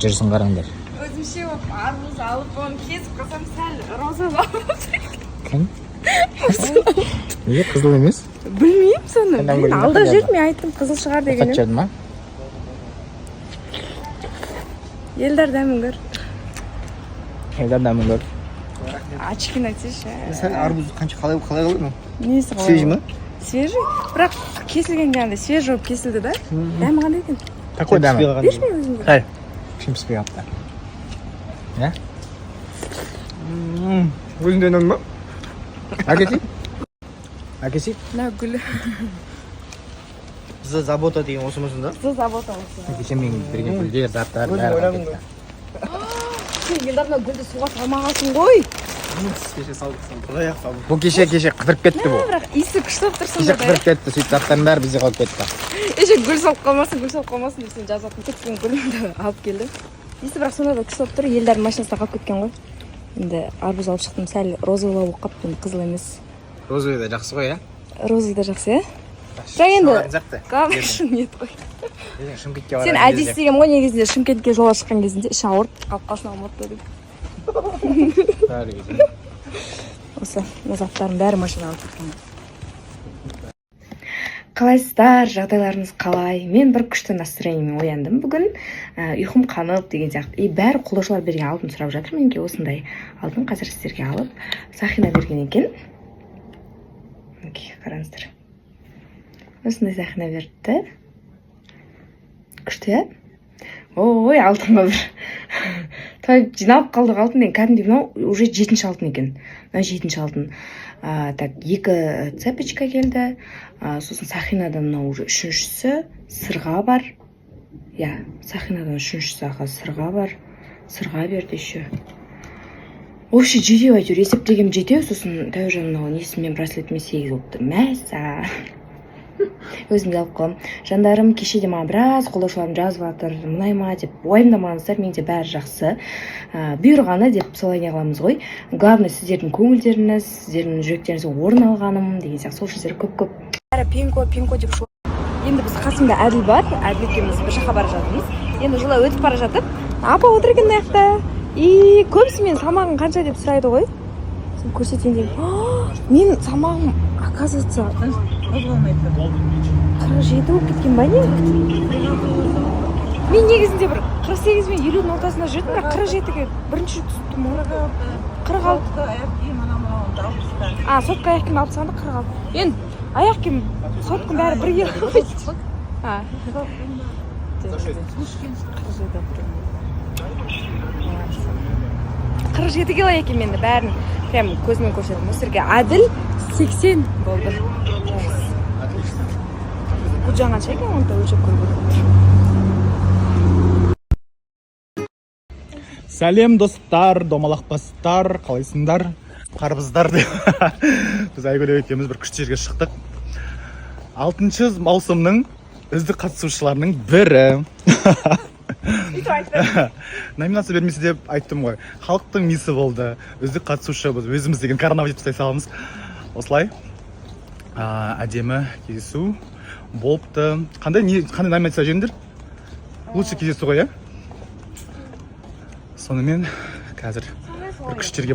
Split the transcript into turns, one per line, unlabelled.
Жүрсін қараңдар.
Өзімше болып арбуз алып оны kesіп қалсам сәл розаланып.
Кім? Неге қызыл емес?
Білмеймін соны. Алда жүріп мен айттым қызыл шығар деген.
Қатты ма?
Елдар дәмін көр.
Елдар дәмін көр.
Ачкин айтсайшы.
Сәл арбуз қанша қалай қалай ма?
Несі қалай?
Свежий ма?
Свежий. Бірақ кесілген кәнде свежий болып кесілді да. Дәмі қандай екен?
Какой дәмі?
Беш мен өзімге.
Қай. Кім піспей алыпты? Я?
Өзіңде өнім ба?
Әкесей? Әкесей?
Мына гүл.
Зы забота деген осы мұсында?
Зы забота осы.
Әкесей мен берген гүлдер, заттар бәрі қалып кетті.
Сен Елдар мына гүлді суға салмағансың ғой.
Кеше салдық. Құдай ақ салдық.
Бұл кеше қыдырып кетті бұл.
Бірақ иісі күшті болып тұрсың
Кеше қыдырып кетті, сөйтіп заттардың бәрі бізде қалып кетті.
Еше гүл салып қалмасын деп сен жазатын кеткен гүлімді алып келдім. Иісі бірақ сонда да күшті болып тұр. Елдардың машинасына қалып кеткен ғой. Енді арбуз алып шықтым, сәл розалау болып қалыпты, енді қызыл емес.
Розовый да жақсы ғой,
Розовый да жақсы, бірақ енді главное шымкент қой. Сен әдейі істеген ғой, негізінде Шымкентке жолға шыққан кезінде іші ауырып қалып қалсын алматыда деп. Осы заттардың бәрі машина алып кеткен. Қалайсыздар, жағдайларыңыз қалай? Мен бір күшті настроениемен ояндым бүгін. Ұйқым қанып деген сияқты. Бәрі қолдаушылар берген алтын сұрап жатыр. Менге осындай алтын қазір сіздерге алып, Сахина берген екен. Қараңыздар. Осындай Сахина берді. Күшті, ой, алтынға бір. Тойып жиналып қалдық алтын деген. Кәдімгі мынау уже 7-ші алтын екен. Мына 7-ші алтын. Так, 2 цепочка келді. Сосын Сахинадан мынау уже 3-шісі. Сырға бар. Я, Сахинадан 3-шісі сырға бар. Сырға берді еще. Вообще жетеу әйтеуір. Есептегем жетеу. Сосын Тәуіржан мынау несімен браслетіме 8 болыпты. Мәса. Өзімде алып қалам. Жандарым кешеде маған біраз қолдаушыларым жазып жатыр. Мұнайма деп уайымдамаңыздар, менде бәрі жақсы. Бұйырғаны деп солай не қыламыз ғой. Главное сіздердің көңілдеріңіз, сіздердің жүректеріңізге орын алғаным деген сияқты. Сол сіздер көп-көп. Бәрі пенко деп шу. Енді біз қасымда Әділ бар. Әділ екеуміз бір жаққа бара жатырмыз. Енді жолда өтіп бара жатып, апа отыр екен мына жақта. Көбісі мен салмағың қанша деп сұрайды ғой. Сен көрсетейін деп. Мен салмағым, оказывается, 47 болып кеткен ба не? Мен негізінде бір 48 мен 50-дің ортасында жүрдім, бірақ 47-ге бірінші түстім ғой. 46. Сотка аяқ киім 60-ды 46. Енді аяқ киім соткың бәрі бірге қойды. 47 кило екен менде бәрін прям көзімен көрсетіп. Өсірге Әділ 80 болды. Бұл жаңанша екен, оны да өлшеп көріп.
Сәлем достар, домалақпастар, қалайсыңдар? Қарбыздар деп. Біз Айгүл екеуміз бір күшті жерге шықтық. 6-шы маусымның үздік қатысушыларының бірі. Номинация бермесе деп айттым ғой. Халықтың мисі болды. Үздік қатысушы біз өзіміз деген коронавирус деп жасай саламыз. Осылай әдемі кездесу болыпты. Қандай номинация жеңдір? Лучший кездесу ғой, иә? Сонымен қазір бір күшті жерге